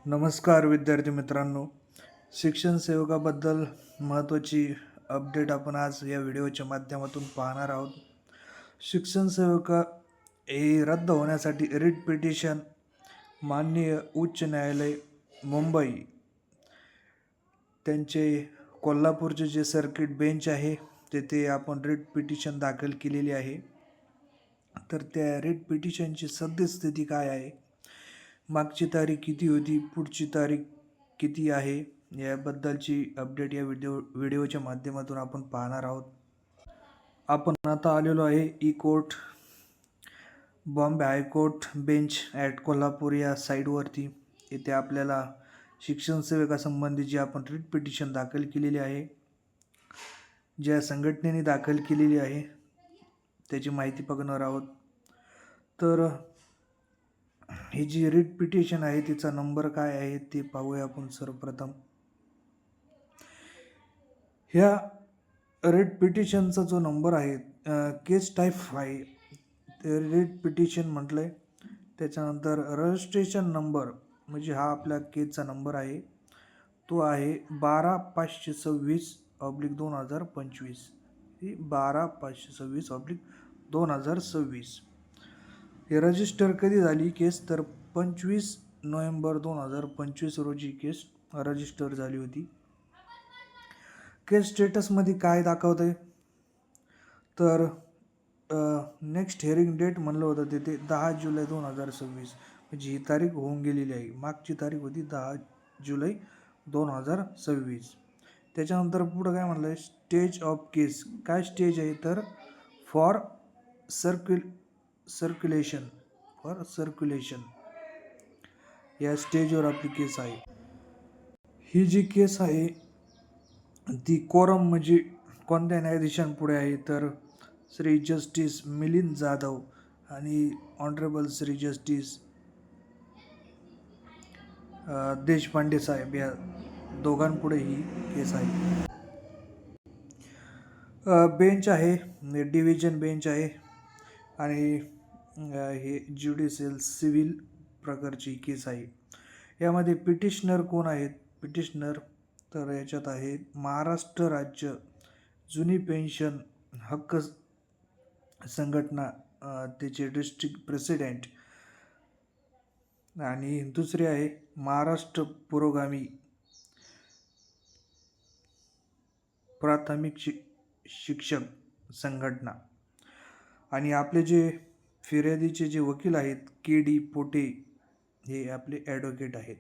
नमस्कार विद्यार्थी मित्रांनो. शिक्षण सेवकाबद्दल महत्त्वाची अपडेट आपण आज या व्हिडिओच्या माध्यमातून पाहणार आहोत. शिक्षण सेवका हे रद्द होण्यासाठी रिट पिटिशन माननीय उच्च न्यायालय मुंबई त्यांचे कोल्हापूरचे जे सर्किट बेंच आहे तेथे आपण रिट पिटिशन दाखल केलेली आहे. तर त्या रिट पिटिशनची सद्यस्थिती काय आहे, मागची तारीख किती होती, पुढची तारीख किती आहे, याबद्दलची अपडेट या व्हिडिओच्या माध्यमातून आपण पाहणार आहोत. आपण आता आलेलो आहे court Bombay high court bench at Kolhapur या साईडवरती. येथे आपल्याला शिक्षण सेवकासंबंधी जी आपण रिट पिटिशन दाखल केलेली आहे, ज्या संघटनेने दाखल केलेली आहे त्याची माहिती बघणार आहोत. तर ही जी रिट पिटिशन आहे तिचा नंबर काय आहे ते पाहूया आपण सर्वप्रथम. ह्या रिट पिटिशनचा जो नंबर आहे, केस टाईप आहे ते रिट पिटिशन म्हटलं आहे. त्याच्यानंतर रजिस्ट्रेशन नंबर म्हणजे हा आपल्या केसचा नंबर आहे, तो आहे 12526/2025. ही 12526/2026. हे रजिस्टर कधी झाली केस, तर 25 नोव्हेंबर 2025 रोजी केस रजिस्टर झाली होती. केस स्टेटसमध्ये काय दाखवत आहे, तर नेक्स्ट हिअरिंग डेट म्हणलं होतं तिथे 10 जुलै 2026, म्हणजे ही तारीख होऊन गेलेली आहे. मागची तारीख होती 10 जुलै 2026. त्याच्यानंतर पुढं काय म्हणलं आहे, स्टेज ऑफ केस. काय स्टेज आहे, तर फॉर सर्क्युलेशन या स्टेजवर आपली केस आहे. ही जी केस आहे ती कोरम म्हणजे कोणत्या न्यायाधीशांपुढे आहे, तर श्री जस्टिस मिलिंद जाधव आणि ऑनरेबल श्री जस्टिस देशपांडे साहेब या दोघांपुढे ही केस आहे. बेंच आहे, डिव्हिजन बेंच आहे आणि हे ज्युडिशियल सिव्हिल प्रकारची केस आहे. यामध्ये पिटिशनर कोण आहेत, पिटिशनर तर याच्यात आहे महाराष्ट्र राज्य जुनी पेन्शन हक्क संघटना, त्याचे डिस्ट्रिक्ट प्रेसिडेंट. आणि दुसरे आहे महाराष्ट्र पुरोगामी प्राथमिक शिक्षक संघटना. आणि आपले जे फिर्यादीचे जे वकील आहेत KD पोटे, हे आपले ॲडव्होकेट आहेत.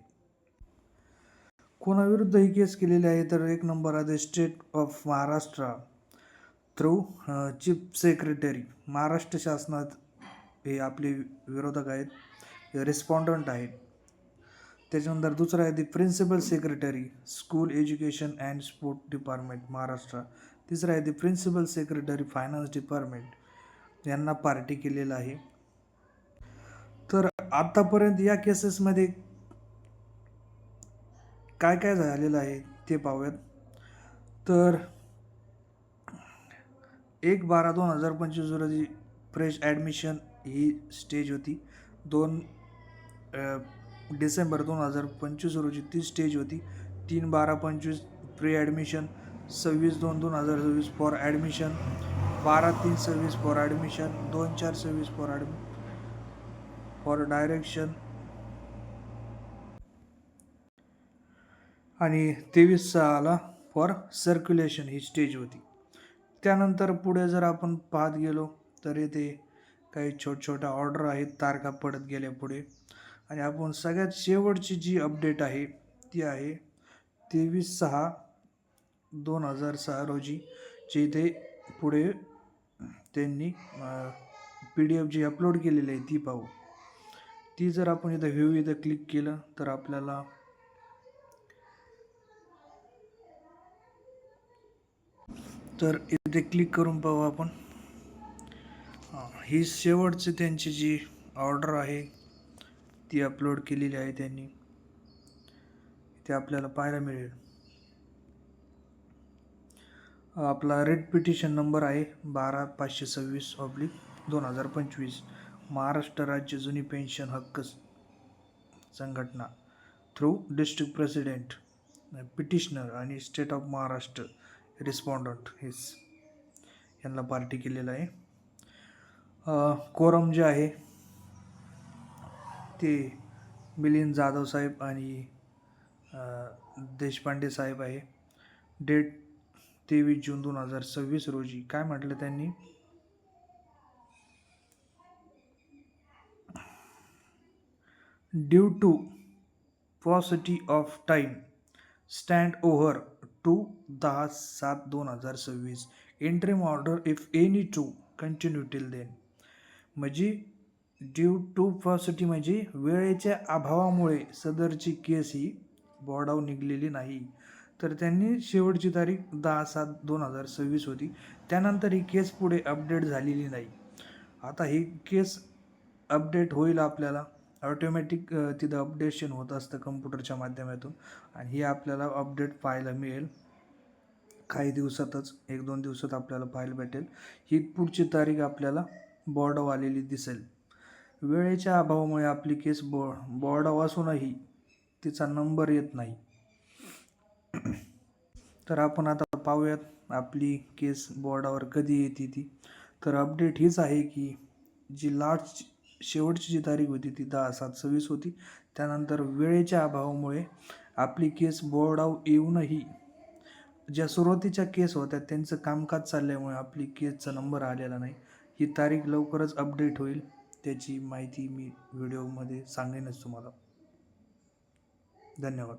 कोणाविरुद्ध ही केस केलेली आहे, तर एक नंबर आहे state of Maharashtra through chief secretary. Maharashtra शासनात हे आपले विरोधक आहेत, रिस्पॉन्डंट आहेत. त्याच्यानंतर दुसरं आहे the principal secretary school education and sport department Maharashtra. तिसरं आहे the principal secretary finance department, यांना पार्टी केलेलं आहे. तर आतापर्यंत या केसेसमध्ये काय काय झालेलं आहे ते पाहूयात. तर 1/12/2025 रोजी फ्रेश ॲडमिशन ही स्टेज होती. 2 डिसेंबर 2025 रोजी ती स्टेज होती. 3/12/25 pre admission, 26/2/2026 for admission, 12/3/26 for admission, 2/4/26 for direction आणि 23/6 फॉर सर्क्युलेशन ही स्टेज होती. त्यानंतर पुढे जर आपण पाहत गेलो तर येथे काही छोट्या ऑर्डर आहेत, तारखा पडत गेल्या पुढे. आणि आपण सगळ्यात शेवटची जी अपडेट आहे ती आहे 23/6/2006 रोजी, जे इथे पुढे त्यांनी PDF जी अपलोड केलेली आहे ती पाहू. ती जर आपण इथं व्ह्यू इथं क्लिक केलं तर आपल्याला इथे क्लिक करून पाहू आपण. ही शेवटची त्यांची जी ऑर्डर आहे ती अपलोड केलेली आहे त्यांनी, ते आपल्याला पाहायला मिळेल. आपला रिट पिटिशन नंबर आहे 12526/2025 महाराष्ट्र राज्य जुनी पेन्शन हक्क संघटना थ्रू डिस्ट्रिक्ट प्रेसिडेंट, पिटिशनर आणि स्टेट ऑफ महाराष्ट्र रिस्पॉन्डंट यांना पार्टी केलेलं आहे. कोरम जे आहे ते मिलिंद जाधव साहेब आणि देशपांडे साहेब आहे. डेट 23 जून 2026 रोजी. काय म्हटलं त्यांनी? Due to paucity of time stand over to 10/7/2026 interim order if any to continue till then. म्हणजे ड्यू टू पॉसिटी म्हणजे वेळेच्या अभावामुळे सदरची केस ही बोर्डावर निघलेली नाही. तर त्यांनी शेवटची तारीख 10/7/2026 होती. त्यानंतर ही केस पुढे अपडेट झालेली नाही. आता ही केस अपडेट होईल, आपल्याला ऑटोमॅटिक तिथं अपडेशन होत असतं कम्प्युटरच्या माध्यमातून आणि ही आपल्याला अपडेट पाहायला मिळेल काही दिवसातच. 1-2 दिवसात आपल्याला पाहायला भेटेल. ही पुढची तारीख आपल्याला बोर्डावर आलेली दिसेल. वेळेच्या अभावामुळे आपली केस बोर्डावर असूनही तिचा नंबर येत नाही. तर आपण आता पाहूयात आपली केस बोर्डावर कधी येते ती. तर अपडेट हीच आहे की जी शेवटची जी तारीख होती ती 10/7/26 होती. त्यानंतर वेळेच्या अभावामुळे आपली केस बोर्डावर येऊनही ज्या सुरुवातीच्या केस होत्या त्यांचं कामकाज चालल्यामुळे आपली केसचा नंबर आलेला नाही. ही तारीख लवकरच अपडेट होईल, त्याची माहिती मी व्हिडिओमध्ये सांगेनच तुम्हाला. धन्यवाद.